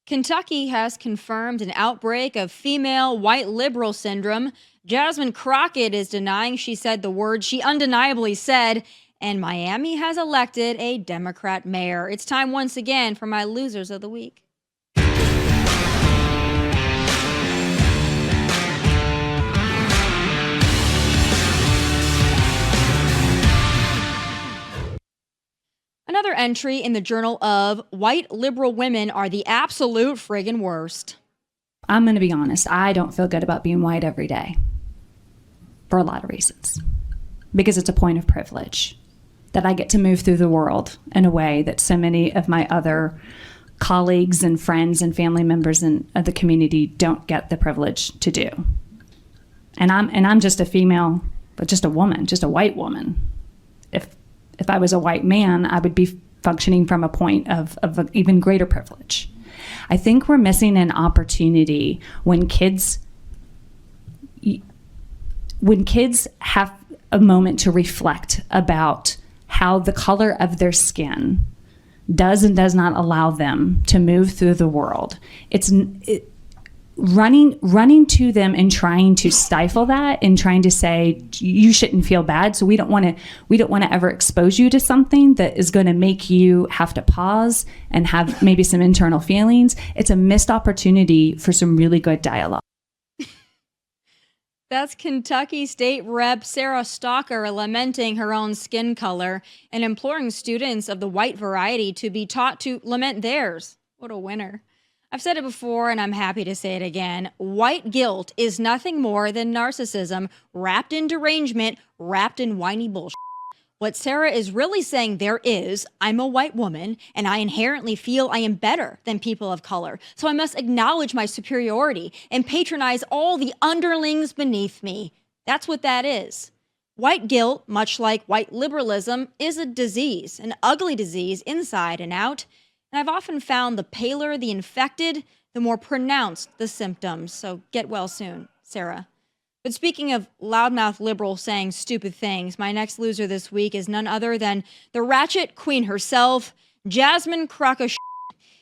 Kentucky has confirmed an outbreak of female white liberal syndrome. Jasmine Crockett is denying she said the words she undeniably said. And Miami has elected a Democrat mayor. It's time once again for my losers of the week. Another entry in the Journal of White Liberal Women Are the Absolute Friggin' Worst. I'm going to be honest. I don't feel good about being white every day for a lot of reasons. Because it's a point of privilege that I get to move through the world in a way that so many of my other colleagues and friends and family members of the community don't get the privilege to do. And I'm just a female, but just a woman, just a white woman. If I was a white man, I would be functioning from a point of an even greater privilege. I think we're missing an opportunity when kids have a moment to reflect about how the color of their skin does and does not allow them to move through the world. Running to them and trying to stifle that and trying to say you shouldn't feel bad, so we don't want to ever expose you to something that is going to make you have to pause and have maybe some internal feelings. It's a missed opportunity for some really good dialogue. That's Kentucky State Rep Sarah Stalker lamenting her own skin color and imploring students of the white variety to be taught to lament theirs. What a winner. I've said it before, and I'm happy to say it again. White guilt is nothing more than narcissism wrapped in derangement, wrapped in whiny bullshit. What Sarah is really saying there is, I'm a white woman, and I inherently feel I am better than people of color, so I must acknowledge my superiority and patronize all the underlings beneath me. That's what that is. White guilt, much like white liberalism, is a disease, an ugly disease inside and out. And I've often found the paler the infected, the more pronounced the symptoms. So get well soon, Sarah. But speaking of loudmouth liberals saying stupid things, my next loser this week is none other than the Ratchet queen herself, Jasmine Crockett.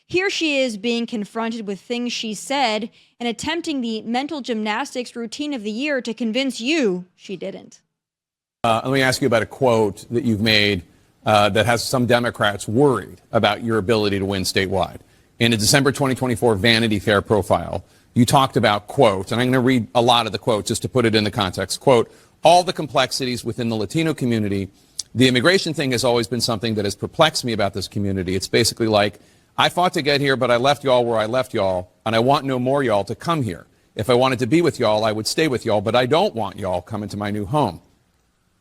Here she is being confronted with things she said and attempting the mental gymnastics routine of the year to convince you she didn't. Let me ask you about a quote that you've made that has some Democrats worried about your ability to win statewide. In a December 2024 Vanity Fair profile, you talked about, quote, and I'm going to read a lot of the quote just to put it in the context, quote, all the complexities within the Latino community. The immigration thing has always been something that has perplexed me about this community. It's basically like, I fought to get here, but I left y'all where I left y'all, and I want no more y'all to come here. If I wanted to be with y'all, I would stay with y'all, but I don't want y'all coming to my new home.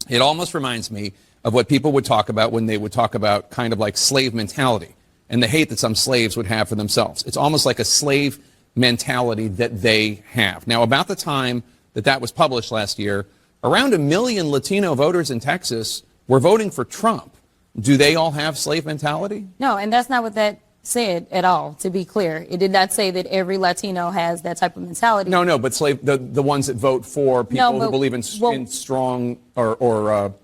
It almost reminds me of what people would talk about when they would talk about kind of like slave mentality and the hate that some slaves would have for themselves. It's almost like a slave mentality that they have. Now, about the time that that was published last year, around 1 million Latino voters in Texas were voting for Trump. Do they all have slave mentality? No, and that's not what that said at all, to be clear. It did not say that every Latino has that type of mentality. No, but the ones that vote for people who believe in strong or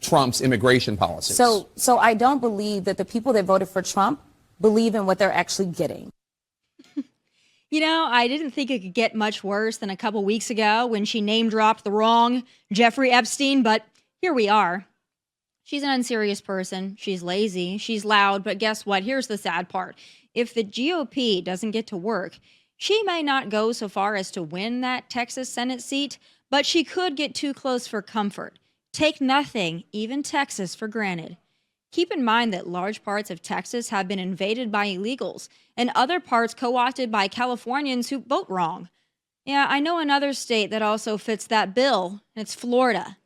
Trump's immigration policies. So I don't believe that the people that voted for Trump believe in what they're actually getting. You know, I didn't think it could get much worse than a couple weeks ago when she name-dropped the wrong Jeffrey Epstein, but here we are. She's an unserious person. She's lazy. She's loud. But guess what? Here's the sad part. If the GOP doesn't get to work, she may not go so far as to win that Texas Senate seat, but she could get too close for comfort. Take nothing, even Texas, for granted. Keep in mind that large parts of Texas have been invaded by illegals and other parts co-opted by Californians who vote wrong. Yeah, I know another state that also fits that bill, and it's Florida.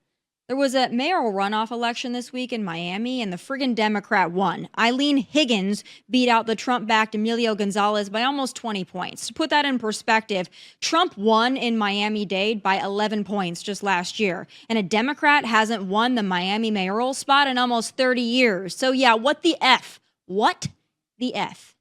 There was a mayoral runoff election this week in Miami, and the friggin' Democrat won. Eileen Higgins beat out the Trump-backed Emilio Gonzalez by almost 20 points. To put that in perspective, Trump won in Miami-Dade by 11 points just last year, and a Democrat hasn't won the Miami mayoral spot in almost 30 years. So yeah, what the F? What the F?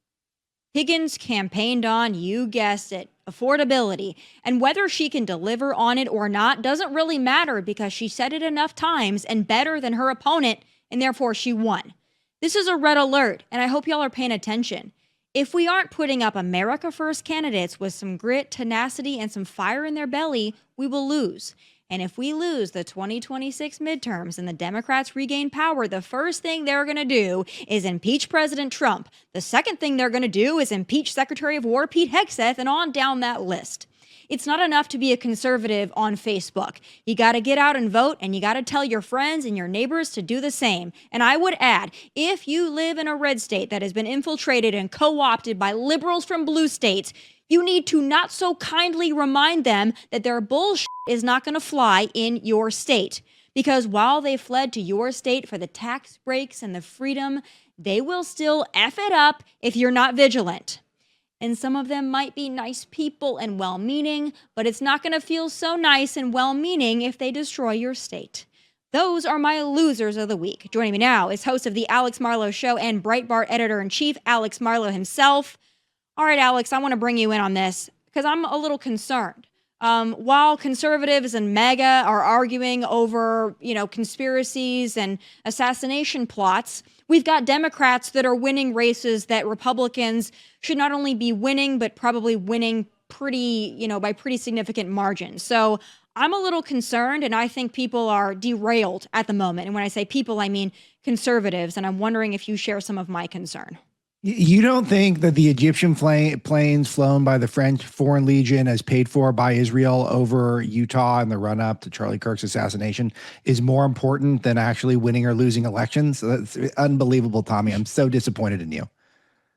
Higgins campaigned on, you guessed it, affordability, and whether she can deliver on it or not doesn't really matter because she said it enough times and better than her opponent, and therefore she won. This is a red alert, and I hope y'all are paying attention. If we aren't putting up America First candidates with some grit, tenacity, and some fire in their belly, we will lose. And if we lose the 2026 midterms and the Democrats regain power, the first thing they're going to do is impeach President Trump. The second thing they're going to do is impeach Secretary of War Pete Hegseth, and on down that list. It's not enough to be a conservative on Facebook. You got to get out and vote, and you got to tell your friends and your neighbors to do the same. And I would add, if you live in a red state that has been infiltrated and co-opted by liberals from blue states, you need to not so kindly remind them that their bullshit is not going to fly in your state. Because while they fled to your state for the tax breaks and the freedom, they will still F it up if you're not vigilant. And some of them might be nice people and well-meaning, but it's not going to feel so nice and well-meaning if they destroy your state. Those are my losers of the week. Joining me now is host of the Alex Marlow Show and Breitbart Editor-in-Chief, Alex Marlow himself. All right, Alex, I want to bring you in on this because I'm a little concerned. While conservatives and MAGA are arguing over, conspiracies and assassination plots, we've got Democrats that are winning races that Republicans should not only be winning, but probably winning by pretty significant margins. So I'm a little concerned, and I think people are derailed at the moment. And when I say people, I mean conservatives. And I'm wondering if you share some of my concern. You don't think that the Egyptian planes flown by the French Foreign Legion as paid for by Israel over Utah in the run-up to Charlie Kirk's assassination is more important than actually winning or losing elections? That's unbelievable, Tommy. I'm so disappointed in you.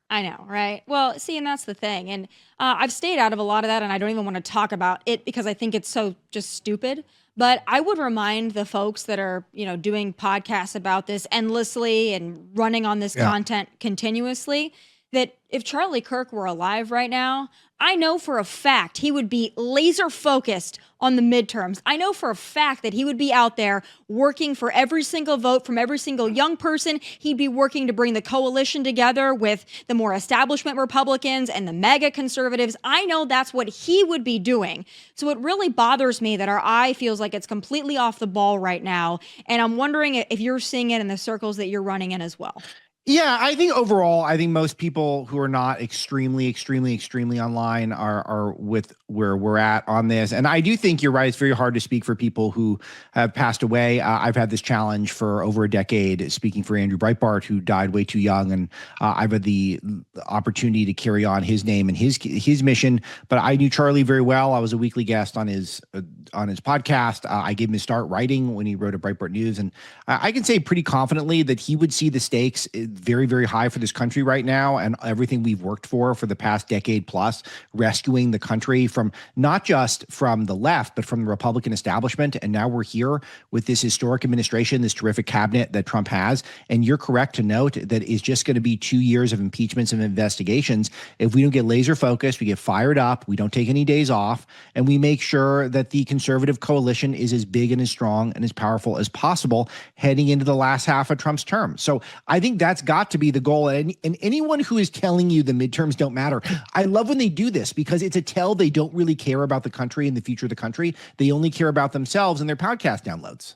I know, right? Well, see, and that's the thing. And I've stayed out of a lot of that, and I don't even want to talk about it because I think it's so just stupid. But I would remind the folks that are, doing podcasts about this endlessly and running on this content continuously, that if Charlie Kirk were alive right now, I know for a fact he would be laser focused on the midterms. I know for a fact that he would be out there working for every single vote from every single young person. He'd be working to bring the coalition together with the more establishment Republicans and the mega conservatives. I know that's what he would be doing. So it really bothers me that our eye feels like it's completely off the ball right now. And I'm wondering if you're seeing it in the circles that you're running in as well. Yeah, I think overall, most people who are not extremely online are with where we're at on this. And I do think you're right. It's very hard to speak for people who have passed away. I've had this challenge for over a decade, speaking for Andrew Breitbart, who died way too young. And I've had the opportunity to carry on his name and his mission. But I knew Charlie very well. I was a weekly guest on his podcast. I gave him his start writing when he wrote at Breitbart News. And I can say pretty confidently that he would see the stakes very, very high for this country right now, and everything we've worked for the past decade plus, rescuing the country from not just from the left, but from the Republican establishment. And now we're here with this historic administration, this terrific cabinet that Trump has. And you're correct to note that it's just going to be 2 years of impeachments and investigations. If we don't get laser focused, we get fired up, we don't take any days off, and we make sure that the conservative coalition is as big and as strong and as powerful as possible heading into the last half of Trump's term. So I think that's got to be the goal. And anyone who is telling you the midterms don't matter, I love when they do this because it's a tell they don't really care about the country and the future of the country. They only care about themselves and their podcast downloads.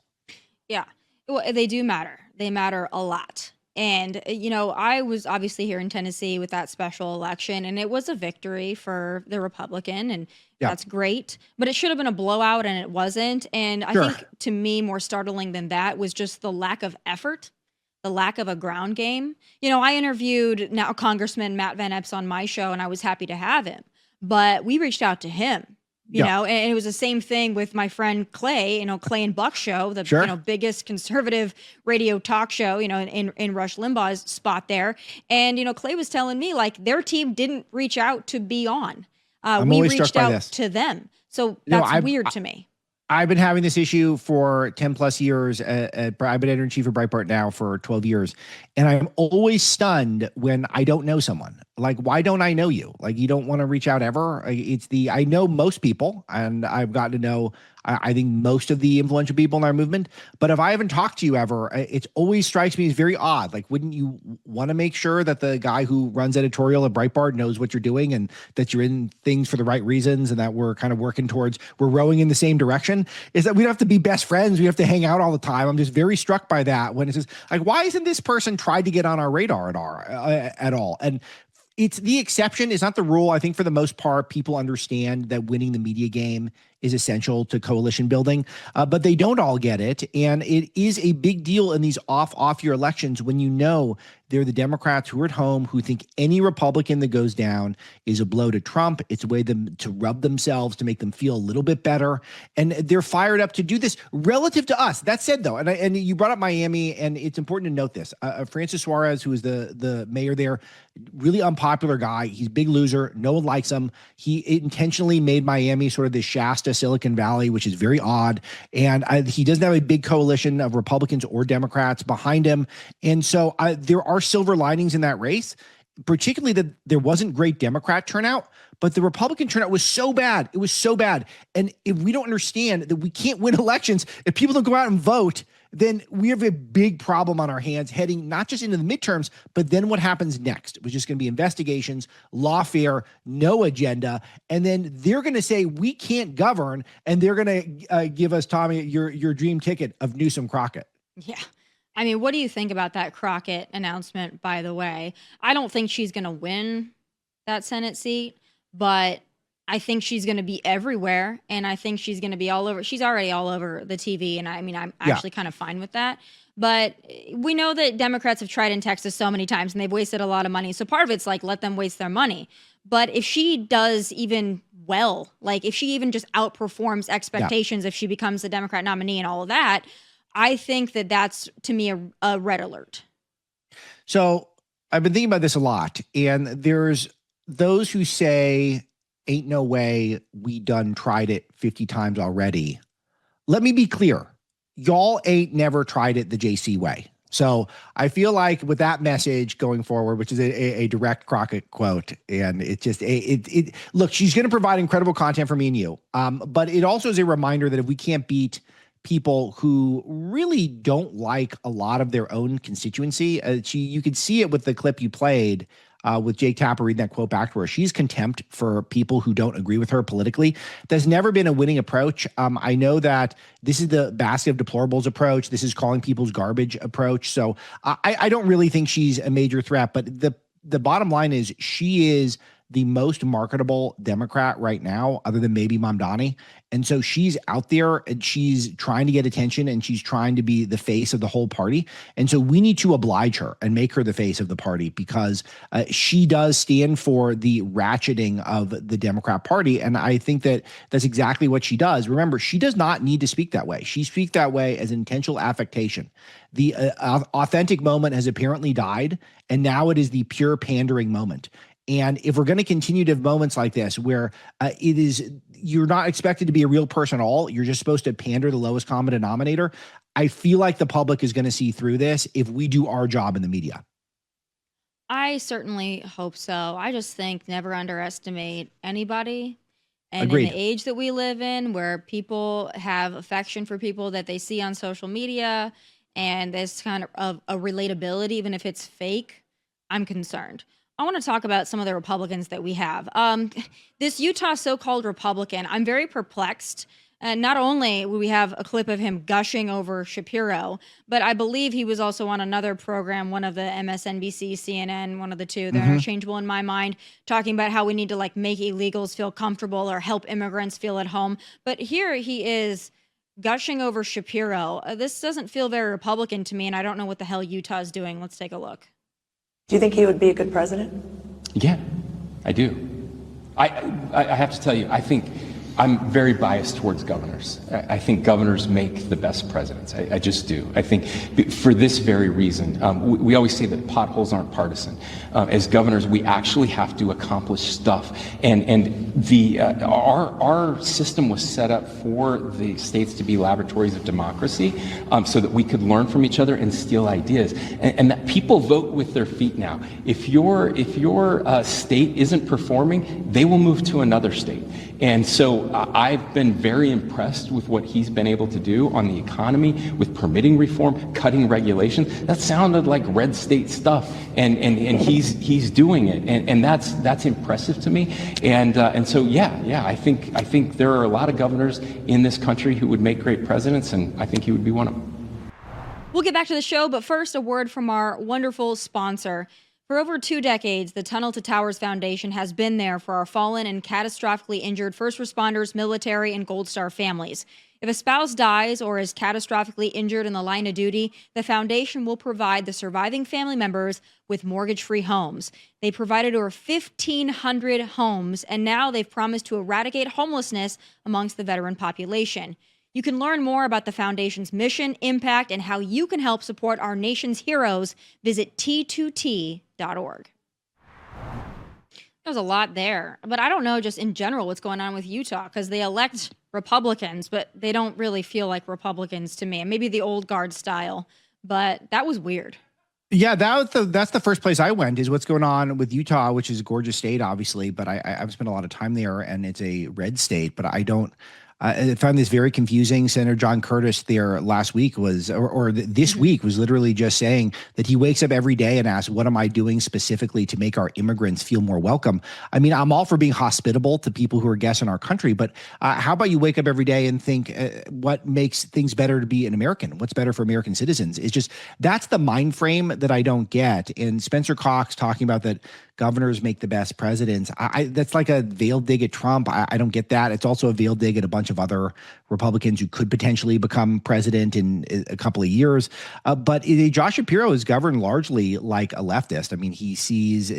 Yeah, well, they do matter. They matter a lot. And, I was obviously here in Tennessee with that special election, and it was a victory for the Republican, and that's great. But it should have been a blowout, and it wasn't. And I think, to me, more startling than that was just the lack of effort, the lack of a ground game. I interviewed now Congressman Matt Van Epps on my show, and I was happy to have him. But we reached out to him. And it was the same thing with my friend Clay, Clay and Buck show, the biggest conservative radio talk show, in Rush Limbaugh's spot there. And, Clay was telling me like their team didn't reach out to be on. We reached out to them. So that's weird to me. I've been having this issue for 10 plus years. I've been editor-in-chief of Breitbart now for 12 years. And I'm always stunned when I don't know someone. Like, why don't I know you? Like, you don't want to reach out ever? I know most people, and I've gotten to know, I think, most of the influential people in our movement. But if I haven't talked to you ever, it always strikes me as very odd. Like, wouldn't you want to make sure that the guy who runs editorial at Breitbart knows what you're doing and that you're in things for the right reasons and that we're kind of we're rowing in the same direction? Is that we don't have to be best friends. We have to hang out all the time. I'm just very struck by that when it says, like, why isn't this person tried to get on our radar at all? And it's the exception. It's not the rule. I think for the most part, people understand that winning the media game is essential to coalition building, but they don't all get it. And it is a big deal in these off-year elections when you know they're the Democrats who are at home, who think any Republican that goes down is a blow to Trump. It's a way them to rub themselves, to make them feel a little bit better. And they're fired up to do this relative to us. That said, though, and you brought up Miami, and it's important to note this. Francis Suarez, who is the mayor there, really unpopular guy. He's a big loser. No one likes him. He intentionally made Miami sort of this Shasta, Silicon Valley, which is very odd. And he doesn't have a big coalition of Republicans or Democrats behind him. And so there are silver linings in that race, particularly that there wasn't great Democrat turnout, but the Republican turnout was so bad. It was so bad. And if we don't understand that we can't win elections, if people don't go out and vote, then we have a big problem on our hands heading not just into the midterms, but then what happens next, which is going to be investigations, lawfare, no agenda. And then they're going to say we can't govern, and they're going to give us, Tommy, your dream ticket of Newsom Crockett. Yeah. I mean, what do you think about that Crockett announcement, by the way? I don't think she's going to win that Senate seat, but I think she's going to be everywhere, and I think she's going to be all over. She's already all over the TV, and I mean, I'm actually kind of fine with that. But we know that Democrats have tried in Texas so many times, and they've wasted a lot of money. So part of it's like, let them waste their money. But if she does even well, like if she even just outperforms expectations, if she becomes the Democrat nominee and all of that, I think that that's, to me, a red alert. So I've been thinking about this a lot, and there's those who say, ain't no way, we done tried it 50 times already. Let me be clear. Y'all ain't never tried it the JC way. So I feel like with that message going forward, which is a direct Crockett quote, and it just, look, she's going to provide incredible content for me and you. But it also is a reminder that if we can't beat people who really don't like a lot of their own constituency, you could see it with the clip you played with Jake Tapper reading that quote back to her. She's contempt for people who don't agree with her politically. That's never been a winning approach. I know that this is the basket of deplorables approach. This is calling people's garbage approach. So I don't really think she's a major threat, but the bottom line is she is the most marketable Democrat right now, other than maybe Mamdani. And so she's out there and she's trying to get attention, and she's trying to be the face of the whole party. And so we need to oblige her and make her the face of the party, because she does stand for the ratcheting of the Democrat Party. And I think that that's exactly what she does. Remember, she does not need to speak that way. She speaks that way as intentional affectation. The authentic moment has apparently died, and now it is the pure pandering moment. And if we're going to continue to have moments like this where you're not expected to be a real person at all, you're just supposed to pander the lowest common denominator, I feel like the public is going to see through this if we do our job in the media. I certainly hope so. I just think never underestimate anybody. And Agreed. In the age that we live in, where people have affection for people that they see on social media, and this kind of a relatability, even if it's fake, I'm concerned. I want to talk about some of the Republicans that we have. This Utah so-called Republican, I'm very perplexed. And not only will we have a clip of him gushing over Shapiro, but I believe he was also on another program, one of the MSNBC, CNN, one of the two. They're interchangeable in my mind, talking about how we need to like make illegals feel comfortable or help immigrants feel at home. But here he is gushing over Shapiro. This doesn't feel very Republican to me, and I don't know what the hell Utah is doing. Let's take a look. Do you think he would be a good president? Yeah, I do. I have to tell you, I think I'm very biased towards governors. I think governors make the best presidents. I just do. I think for this very reason, we always say that potholes aren't partisan. As governors, we actually have to accomplish stuff. And our system was set up for the states to be laboratories of democracy, so that we could learn from each other and steal ideas. And that people vote with their feet now. If your state isn't performing, they will move to another state. And so I've been very impressed with what he's been able to do on the economy, with permitting reform, cutting regulations. That sounded like red state stuff, and he's doing it, and that's impressive to me. And so yeah, I think there are a lot of governors in this country who would make great presidents, and I think he would be one of them. We'll get back to the show, but first, a word from our wonderful sponsor. For over 2 decades, the Tunnel to Towers Foundation has been there for our fallen and catastrophically injured first responders, military, and Gold Star families. If a spouse dies or is catastrophically injured in the line of duty, the foundation will provide the surviving family members with mortgage-free homes. They provided over 1,500 homes, and now they've promised to eradicate homelessness amongst the veteran population. You can learn more about the foundation's mission, impact, and how you can help support our nation's heroes. Visit T2T.org. There's a lot there, but I don't know just in general what's going on with Utah, because they elect Republicans, but they don't really feel like Republicans to me. And maybe the old guard style, but that was weird. Yeah, that's the first place I went, is what's going on with Utah, which is a gorgeous state, obviously, but I've spent a lot of time there, and it's a red state, but I found this very confusing. Senator John Curtis there last week this week was literally just saying that he wakes up every day and asks, what am I doing specifically to make our immigrants feel more welcome? I mean, I'm all for being hospitable to people who are guests in our country, but how about you wake up every day and think, what makes things better to be an American? What's better for American citizens? It's just, that's the mind frame that I don't get. And Spencer Cox talking about that governors make the best presidents. That's like a veiled dig at Trump. I don't get that. It's also a veiled dig at a bunch of other Republicans who could potentially become president in a couple of years. But Josh Shapiro is governed largely like a leftist. I mean, he sees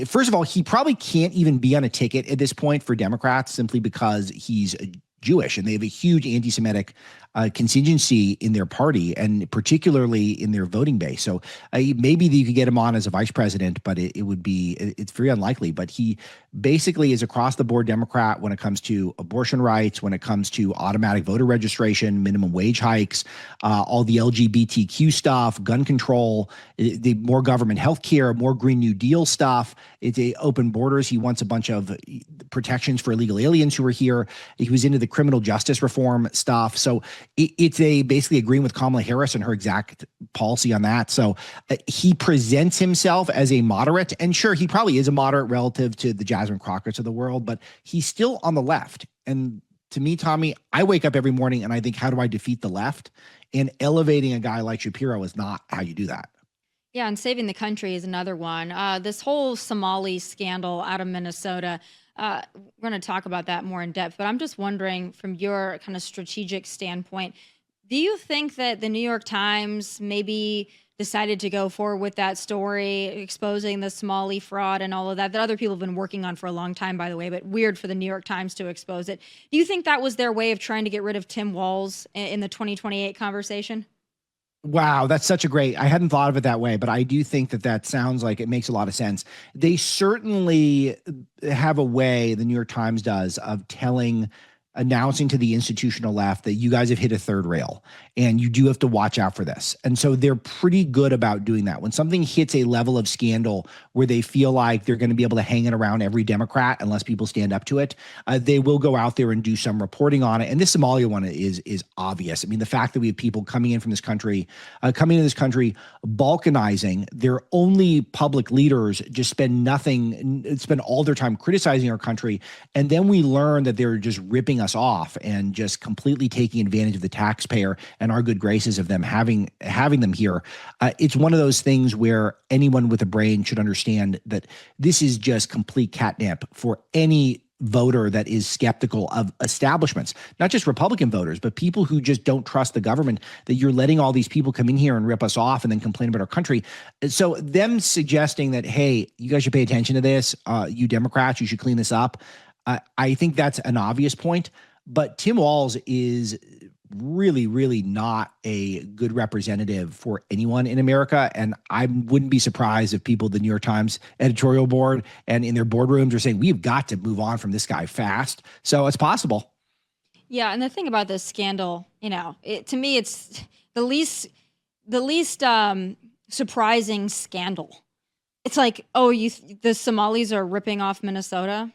first of all, he probably can't even be on a ticket at this point for Democrats simply because he's Jewish, and they have a huge anti-Semitic contingency in their party, and particularly in their voting base. So maybe you could get him on as a vice president, but it's very unlikely. But he basically is across the board Democrat when it comes to abortion rights, when it comes to automatic voter registration, minimum wage hikes, all the LGBTQ stuff, gun control, the more government health care, more Green New Deal stuff. It's open borders. He wants a bunch of protections for illegal aliens who are here. He was into the criminal justice reform stuff. So it's basically agreeing with Kamala Harris and her exact policy on that. So he presents himself as a moderate, and sure, he probably is a moderate relative to the Jasmine Crockett's of the world, but he's still on the left. And to me, Tommy, I wake up every morning and I think, how do I defeat the left? And elevating a guy like Shapiro is not how you do that. Yeah, and saving the country is another one. This whole Somali scandal out of Minnesota, we're going to talk about that more in depth, but I'm just wondering, from your kind of strategic standpoint, do you think that the New York Times maybe decided to go forward with that story, exposing the Somali fraud and all of that other people have been working on for a long time, by the way, but weird for the New York Times to expose it? Do you think that was their way of trying to get rid of Tim Walz in the 2028 conversation? Wow, that's such a great, I hadn't thought of it that way, but I do think that sounds like it makes a lot of sense. They certainly have a way, the New York Times does, of announcing to the institutional left that you guys have hit a third rail and you do have to watch out for this. And so they're pretty good about doing that. When something hits a level of scandal where they feel like they're going to be able to hang it around every Democrat unless people stand up to it, they will go out there and do some reporting on it. And this Somalia one is obvious. I mean, the fact that we have people coming into this country, balkanizing, their only public leaders just spend all their time criticizing our country. And then we learn that they're just ripping us off and just completely taking advantage of the taxpayer and our good graces of them having them here. It's one of those things where anyone with a brain should understand that this is just complete catnip for any voter that is skeptical of establishments, not just Republican voters, but people who just don't trust the government, that you're letting all these people come in here and rip us off and then complain about our country. So them suggesting that, hey, you guys should pay attention to this, you Democrats, you should clean this up. I think that's an obvious point, but Tim Walz is really, really not a good representative for anyone in America. And I wouldn't be surprised if people at the New York Times editorial board and in their boardrooms are saying, we've got to move on from this guy fast. So it's possible. Yeah. And the thing about this scandal, to me, it's the least surprising scandal. It's like, the Somalis are ripping off Minnesota.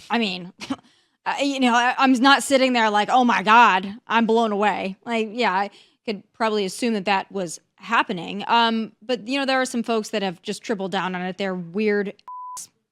I mean, I'm not sitting there like, oh my God, I'm blown away. Like, yeah, I could probably assume that was happening. But there are some folks that have just tripled down on it. Their weird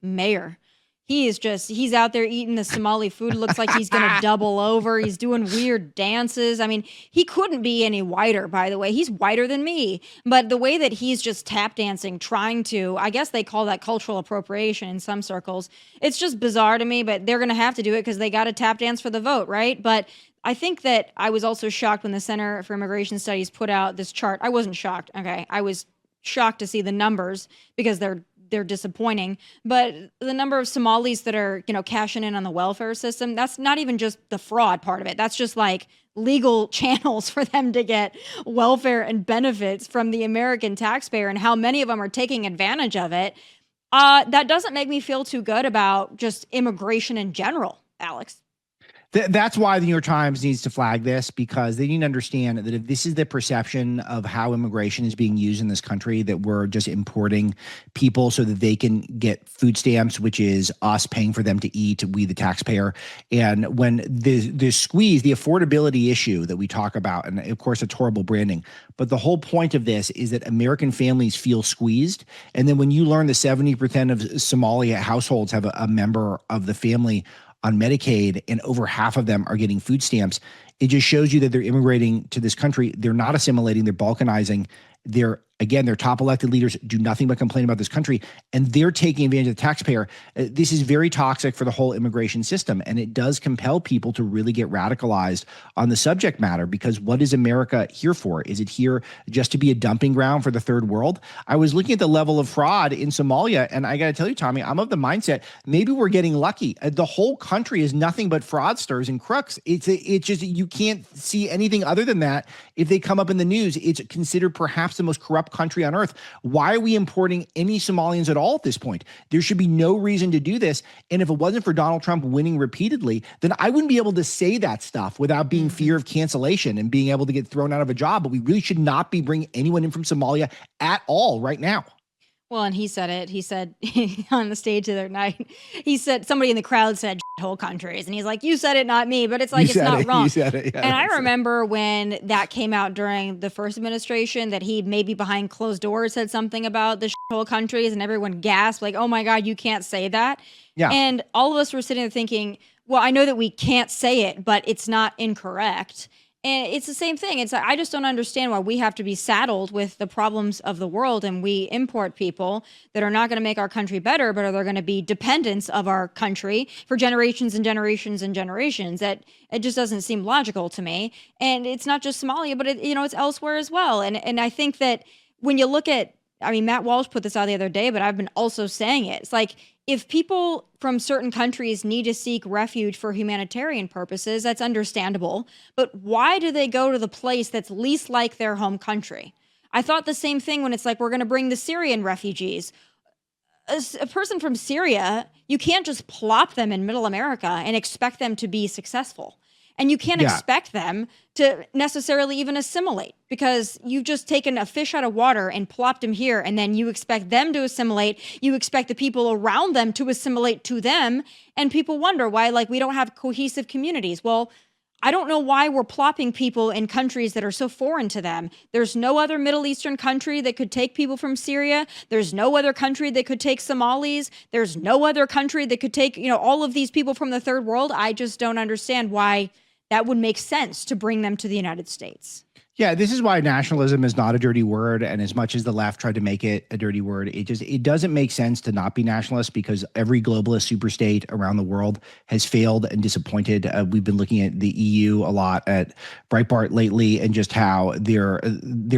mayor he's out there eating the Somali food. It looks like he's going to double over. He's doing weird dances. I mean, he couldn't be any whiter, by the way. He's whiter than me. But the way that he's just tap dancing, trying to, I guess they call that cultural appropriation in some circles. It's just bizarre to me, but they're going to have to do it because they got to tap dance for the vote, right? But I think that I was also shocked when the Center for Immigration Studies put out this chart. I wasn't shocked. Okay. I was shocked to see the numbers because they're disappointing, but the number of Somalis that are, cashing in on the welfare system, that's not even just the fraud part of it. That's just like legal channels for them to get welfare and benefits from the American taxpayer and how many of them are taking advantage of it. That doesn't make me feel too good about just immigration in general, Alex. That's why the New York Times needs to flag this, because they need to understand that if this is the perception of how immigration is being used in this country, that we're just importing people so that they can get food stamps, which is us paying for them to eat, we the taxpayer. And when the squeeze, the affordability issue that we talk about, and of course it's horrible branding, but the whole point of this is that American families feel squeezed. And then when you learn that 70% of Somali households have a member of the family on Medicaid, and over half of them are getting food stamps, it just shows you that they're immigrating to this country. They're not assimilating, they're balkanizing. Their top elected leaders do nothing but complain about this country, and they're taking advantage of the taxpayer. This is very toxic for the whole immigration system, and it does compel people to really get radicalized on the subject matter, because what is America here for? Is it here just to be a dumping ground for the third world? I was looking at the level of fraud in Somalia, and I got to tell you, Tommy, I'm of the mindset, maybe we're getting lucky. The whole country is nothing but fraudsters and crooks. It's just, you can't see anything other than that. If they come up in the news, it's considered perhaps the most corrupt country on earth. Why are we importing any Somalians at all at this point? There should be no reason to do this. And if it wasn't for Donald Trump winning repeatedly, then I wouldn't be able to say that stuff without being fear of cancellation and being able to get thrown out of a job. But we really should not be bringing anyone in from Somalia at all right now. Well, and he said it. He said on the stage the other night, he said, somebody in the crowd said whole countries. And he's like, you said it, not me. But it's like, it's not wrong. You said it. Yeah, and I remember when that came out during the first administration, that he maybe behind closed doors said something about the whole countries, and everyone gasped like, oh my God, you can't say that. Yeah. And all of us were sitting there thinking, well, I know that we can't say it, but it's not incorrect. And it's the same thing. It's like, I just don't understand why we have to be saddled with the problems of the world, and we import people that are not going to make our country better, but are going to be dependents of our country for generations and generations and generations. That it just doesn't seem logical to me. And it's not just Somalia, but it's elsewhere as well. And I think that when you look at, I mean, Matt Walsh put this out the other day, but I've been also saying it. It's like, if people from certain countries need to seek refuge for humanitarian purposes, that's understandable. But why do they go to the place that's least like their home country? I thought the same thing when it's like, we're going to bring the Syrian refugees. A person from Syria, you can't just plop them in middle America and expect them to be successful. And you can't expect them to necessarily even assimilate, because you've just taken a fish out of water and plopped them here, and then you expect them to assimilate. You expect the people around them to assimilate to them, and people wonder why, like, we don't have cohesive communities. Well, I don't know why we're plopping people in countries that are so foreign to them. There's no other Middle Eastern country that could take people from Syria. There's no other country that could take Somalis. There's no other country that could take, all of these people from the third world. I just don't understand why that would make sense to bring them to the United States. Yeah, this is why nationalism is not a dirty word. And as much as the left tried to make it a dirty word, it doesn't make sense to not be nationalist, because every globalist superstate around the world has failed and disappointed. We've been looking at the EU a lot at Breitbart lately, and just how their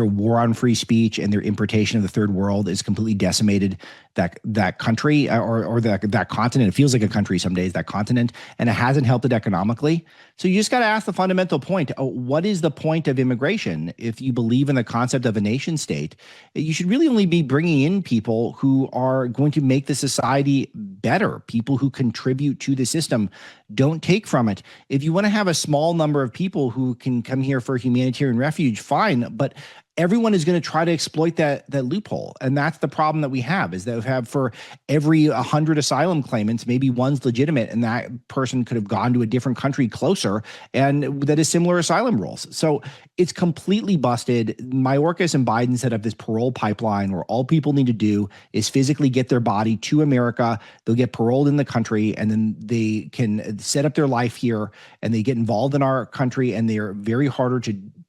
war on free speech and their importation of the third world is completely decimated that country or that continent. It feels like a country some days, that continent, and it hasn't helped it economically. So you just got to ask the fundamental point: what is the point of immigration? If you believe in the concept of a nation state, you should really only be bringing in people who are going to make the society better, people who contribute to the system, don't take from it. If you want to have a small number of people who can come here for humanitarian refuge, fine, but everyone is going to try to exploit that loophole. And that's the problem that we have, is that we have, for every 100 asylum claimants, maybe one's legitimate, and that person could have gone to a different country closer and that has similar asylum rules. So it's completely busted. Mayorkas and Biden set up this parole pipeline where all people need to do is physically get their body to America. They'll get paroled in the country, and then they can set up their life here, and they get involved in our country, and they're very harder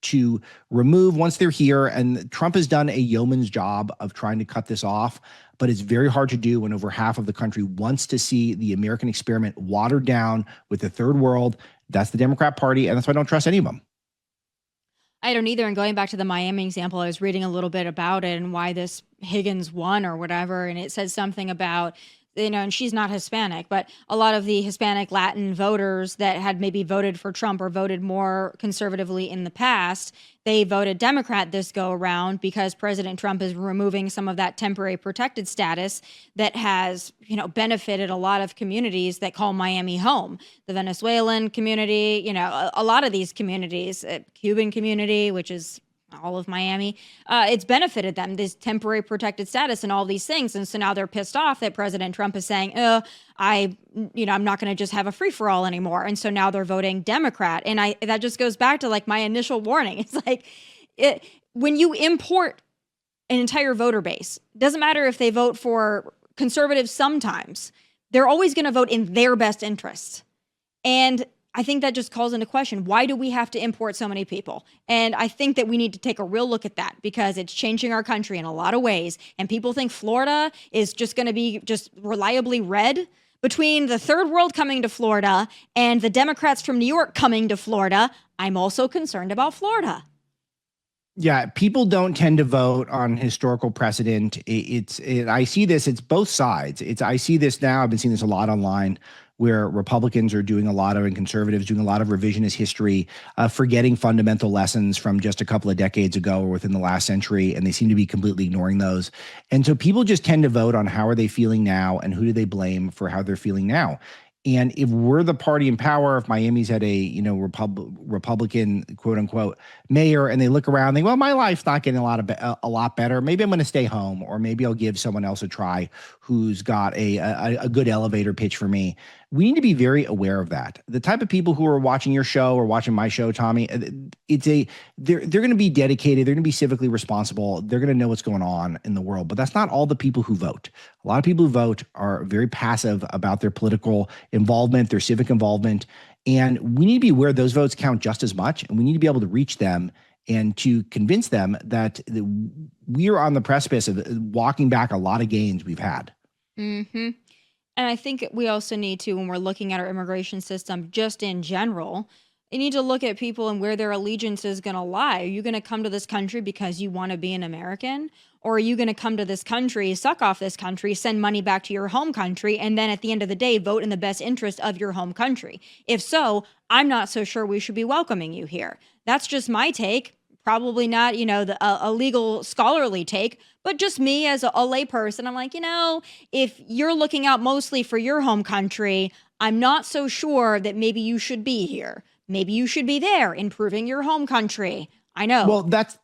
to remove once they're here. And Trump has done a yeoman's job of trying to cut this off, but it's very hard to do when over half of the country wants to see the American experiment watered down with the third world. That's the Democrat Party, and that's why I don't trust any of them. I don't either. And going back to the Miami example, I was reading a little bit about it and why this Higgins won or whatever. And it said something about, and she's not Hispanic, but a lot of the Hispanic Latin voters that had maybe voted for Trump or voted more conservatively in the past, they voted Democrat this go around because President Trump is removing some of that temporary protected status that has, benefited a lot of communities that call Miami home. The Venezuelan community, a lot of these communities, Cuban community, which is all of Miami, it's benefited them, this temporary protected status and all these things. And so now they're pissed off that President Trump is saying, I'm not going to just have a free for all anymore. And so now they're voting Democrat. And that just goes back to my initial warning. It's when you import an entire voter base, doesn't matter if they vote for conservatives sometimes, they're always going to vote in their best interests. And I think that just calls into question, why do we have to import so many people? And I think that we need to take a real look at that, because it's changing our country in a lot of ways. And people think Florida is just going to be just reliably red. Between the third world coming to Florida and the Democrats from New York coming to Florida, I'm also concerned about Florida. Yeah, people don't tend to vote on historical precedent. I see this, it's both sides. I see this now, I've been seeing this a lot online, where Republicans are doing a lot of, and conservatives doing a lot of revisionist history, forgetting fundamental lessons from just a couple of decades ago or within the last century, and they seem to be completely ignoring those. And so people just tend to vote on how are they feeling now and who do they blame for how they're feeling now. And if we're the party in power, if Miami's had a Republican quote unquote mayor, and they look around, and think, well, my life's not getting a lot better. Maybe I'm going to stay home, or maybe I'll give someone else a try who's got a good elevator pitch for me. We need to be very aware of that. The type of people who are watching your show or watching my show, Tommy, they're going to be dedicated. They're going to be civically responsible. They're going to know what's going on in the world. But that's not all the people who vote. A lot of people who vote are very passive about their political involvement, their civic involvement. And we need to be aware those votes count just as much. And we need to be able to reach them and to convince them that we are on the precipice of walking back a lot of gains we've had. Mm-hmm. And I think we also need to, when we're looking at our immigration system, just in general, you need to look at people and where their allegiance is going to lie. Are you going to come to this country because you want to be an American? Or are you going to come to this country, suck off this country, send money back to your home country, and then at the end of the day, vote in the best interest of your home country? If so, I'm not so sure we should be welcoming you here. That's just my take. Probably not, a legal scholarly take, but just me as a lay person. I'm like, if you're looking out mostly for your home country, I'm not so sure that maybe you should be here. Maybe you should be there, improving your home country. I know. Well, that's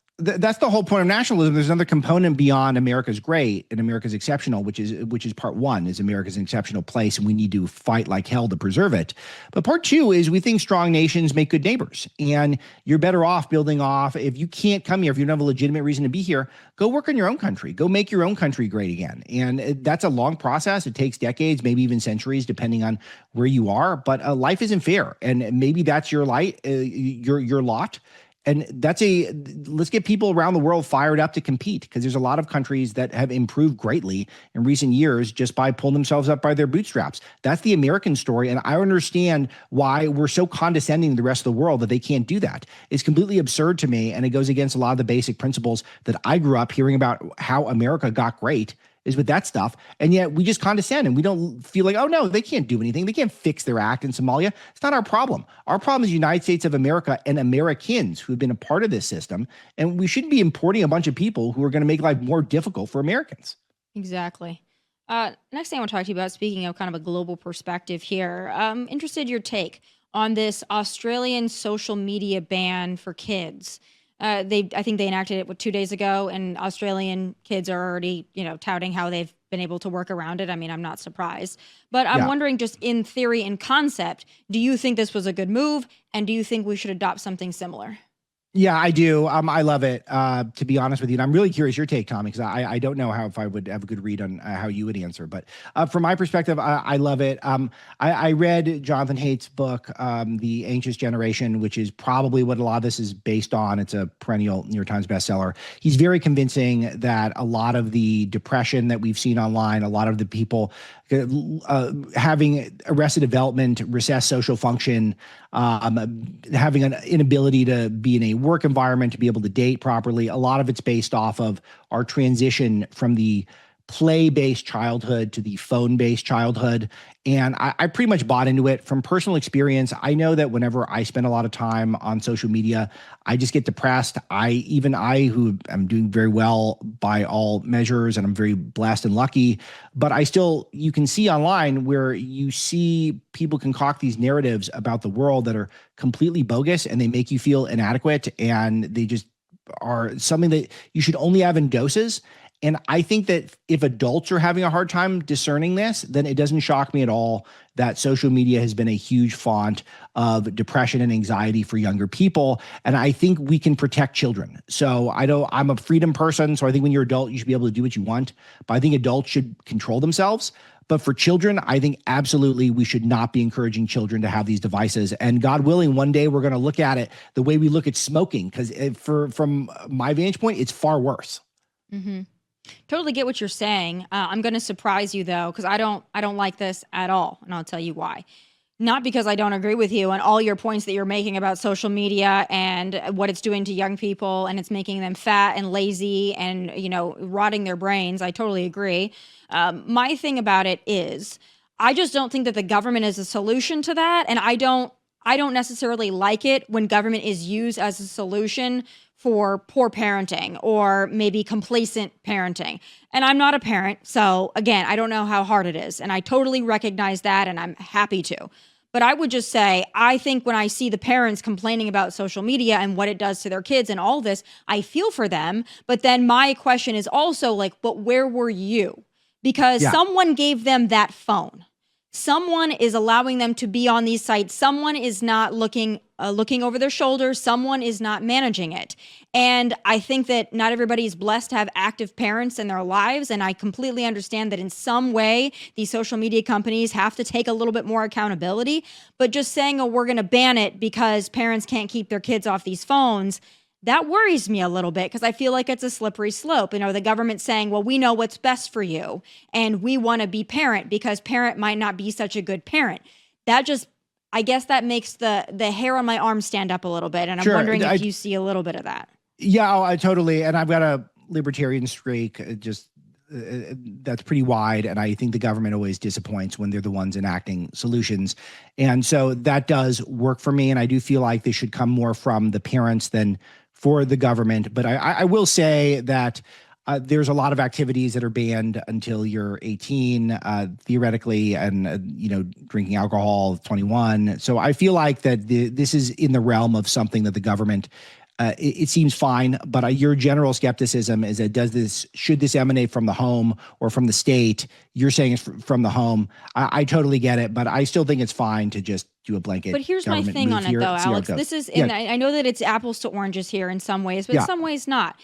the whole point of nationalism. There's another component beyond America's great and America's exceptional, which is part one, is America's an exceptional place, and we need to fight like hell to preserve it. But part two is we think strong nations make good neighbors, and you're better off building off. If you can't come here, if you don't have a legitimate reason to be here, go work in your own country. Go make your own country great again. And that's a long process. It takes decades, maybe even centuries, depending on where you are. But life isn't fair, and maybe that's your your lot. And let's get people around the world fired up to compete, because there's a lot of countries that have improved greatly in recent years just by pulling themselves up by their bootstraps. That's the American story. And I understand why we're so condescending to the rest of the world that they can't do that. It's completely absurd to me. And it goes against a lot of the basic principles that I grew up hearing about how America got great, is with that stuff. And yet we just condescend, and we don't feel like, oh no, they can't do anything. They can't fix their act in Somalia. It's not our problem. Our problem is the United States of America and Americans who have been a part of this system. And we shouldn't be importing a bunch of people who are going to make life more difficult for Americans. Exactly. Next thing I want to talk to you about, speaking of kind of a global perspective here, I'm interested in your take on this Australian social media ban for kids. I think they enacted it 2 days ago, and Australian kids are already, touting how they've been able to work around it. I mean, I'm not surprised, but I'm wondering, just in theory and concept, do you think this was a good move, and do you think we should adopt something similar? Yeah, I do. I love it, to be honest with you. And I'm really curious your take, Tommy, because I don't know if I would have a good read on how you would answer. But from my perspective, I love it. I read Jonathan Haidt's book, The Anxious Generation, which is probably what a lot of this is based on. It's a perennial New York Times bestseller. He's very convincing that a lot of the depression that we've seen online, a lot of the people having arrested development, recessed social function, having an inability to be in a work environment, to be able to date properly. A lot of it's based off of our transition from the play-based childhood to the phone-based childhood. And I pretty much bought into it from personal experience. I know that whenever I spend a lot of time on social media, I just get depressed. Even I, who am doing very well by all measures, and I'm very blessed and lucky, but you can see online where you see people concoct these narratives about the world that are completely bogus, and they make you feel inadequate, and they just are something that you should only have in doses. And I think that if adults are having a hard time discerning this, then it doesn't shock me at all that social media has been a huge font of depression and anxiety for younger people. And I think we can protect children. So I'm a freedom person. So I think when you're an adult, you should be able to do what you want. But I think adults should control themselves. But for children, I think absolutely we should not be encouraging children to have these devices. And God willing, one day we're going to look at it the way we look at smoking, because from my vantage point, it's far worse. Mm-hmm. Totally get what you're saying. I'm going to surprise you though, because I don't like this at all, and I'll tell you why. Not because I don't agree with you on all your points that you're making about social media and what it's doing to young people, and it's making them fat and lazy and rotting their brains. I totally agree. My thing about it is, I just don't think that the government is a solution to that, and I don't necessarily like it when government is used as a solution for poor parenting or maybe complacent parenting. And I'm not a parent, so again, I don't know how hard it is. And I totally recognize that, and I'm happy to. But I would just say, I think when I see the parents complaining about social media and what it does to their kids and all this, I feel for them. But then my question is also like, but where were you? Because someone gave them that phone. Someone is allowing them to be on these sites. Someone is not looking over their shoulder. Someone is not managing it. And I think that not everybody is blessed to have active parents in their lives. And I completely understand that in some way, these social media companies have to take a little bit more accountability. But just saying, oh, we're going to ban it because parents can't keep their kids off these phones, that worries me a little bit, because I feel like it's a slippery slope. The government saying, well, we know what's best for you and we want to be parent because parent might not be such a good parent. That just, I guess that makes the hair on my arm stand up a little bit. And I'm wondering if you see a little bit of that. Yeah, I totally. And I've got a libertarian streak, that's pretty wide. And I think the government always disappoints when they're the ones enacting solutions. And so that does work for me. And I do feel like they should come more from the parents than for the government. But I will say that there's a lot of activities that are banned until you're 18, theoretically, and drinking alcohol 21. So I feel like that this is in the realm of something that the government. It seems fine, but your general skepticism is that should this emanate from the home or from the state? You're saying it's from the home. I totally get it, but I still think it's fine to just do a blanket. But here's my thing on it, though, Alex. This is, and I know that it's apples to oranges here in some ways, but in some ways not.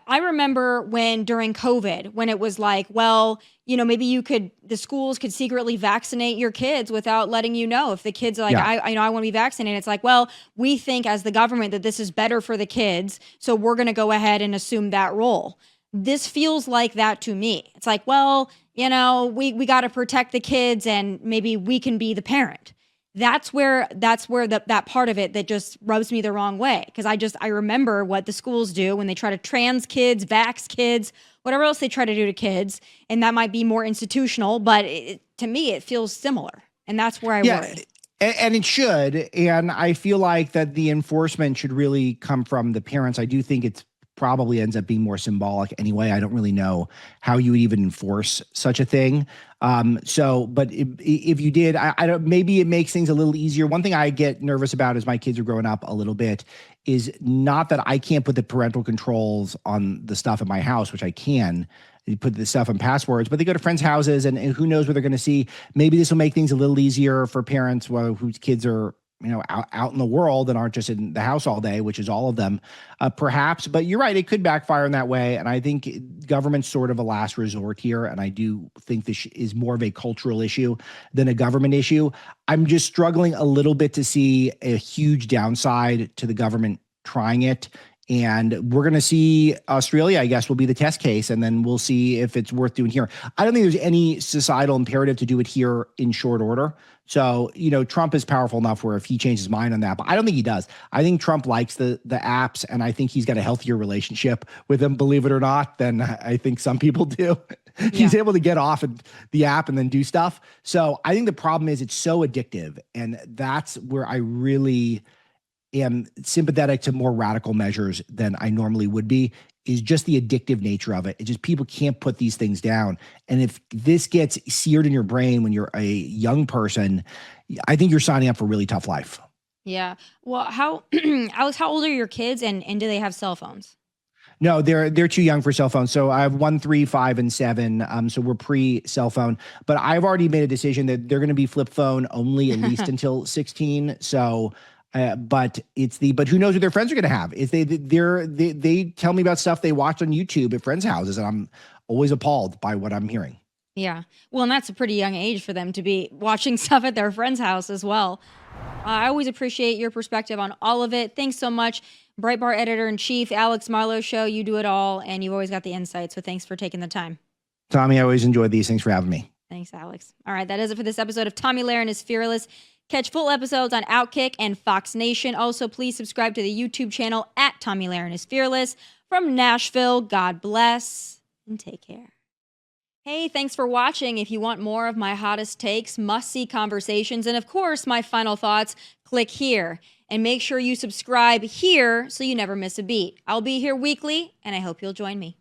I remember during COVID, when it was like, well, maybe the schools could secretly vaccinate your kids without letting you know. If the kids are like, I want to be vaccinated. It's like, well, we think as the government that this is better for the kids, so we're going to go ahead and assume that role. This feels like that to me. It's like, well, we got to protect the kids, and maybe we can be the parent. That's where that part of it that just rubs me the wrong way. Because I remember what the schools do when they try to trans kids, vax kids, whatever else they try to do to kids. And that might be more institutional, but to me, it feels similar. And that's where I worry. And it should. And I feel like that the enforcement should really come from the parents. I do think it's probably ends up being more symbolic anyway. I don't really know how you would even enforce such a thing. But if you did, I don't, maybe it makes things a little easier. One thing I get nervous about as my kids are growing up a little bit is not that I can't put the parental controls on the stuff in my house, which I can. You put the stuff on passwords, but they go to friends' houses and who knows what they're going to see. Maybe this will make things a little easier for parents whose kids are, out in the world and aren't just in the house all day, which is all of them, perhaps. But you're right, it could backfire in that way. And I think government's sort of a last resort here. And I do think this is more of a cultural issue than a government issue. I'm just struggling a little bit to see a huge downside to the government trying it. And we're going to see Australia, I guess, will be the test case, and then we'll see if it's worth doing here. I don't think there's any societal imperative to do it here in short order. So, Trump is powerful enough where if he changes his mind on that, but I don't think he does. I think Trump likes the apps, and I think he's got a healthier relationship with them, believe it or not, than I think some people do. He's able to get off the app and then do stuff. So I think the problem is it's so addictive, and that's where I really am sympathetic to more radical measures than I normally would be, is just the addictive nature of it. It's just people can't put these things down. And if this gets seared in your brain when you're a young person, I think you're signing up for a really tough life. Yeah. Well, Alex, how old are your kids and do they have cell phones? No, they're too young for cell phones. So I have 1, 3, 5, and 7. So we're pre-cell phone. But I've already made a decision that they're going to be flip phone only at least until 16. So but who knows what their friends are going to have? Is they tell me about stuff they watched on YouTube at friends' houses, and I'm always appalled by what I'm hearing. Yeah. Well, and that's a pretty young age for them to be watching stuff at their friend's house as well. I always appreciate your perspective on all of it. Thanks so much. Breitbart Editor-in-Chief, Alex Marlow Show. You do it all, and you've always got the insight. So thanks for taking the time. Tomi, I always enjoy these. Thanks for having me. Thanks, Alex. All right, that is it for this episode of Tomi Lahren is Fearless. Catch full episodes on Outkick and Fox Nation. Also, please subscribe to the YouTube channel at Tomi Lahren is Fearless. From Nashville, God bless and take care. Hey, thanks for watching. If you want more of my hottest takes, must-see conversations, and of course, my final thoughts, click here. And make sure you subscribe here so you never miss a beat. I'll be here weekly, and I hope you'll join me.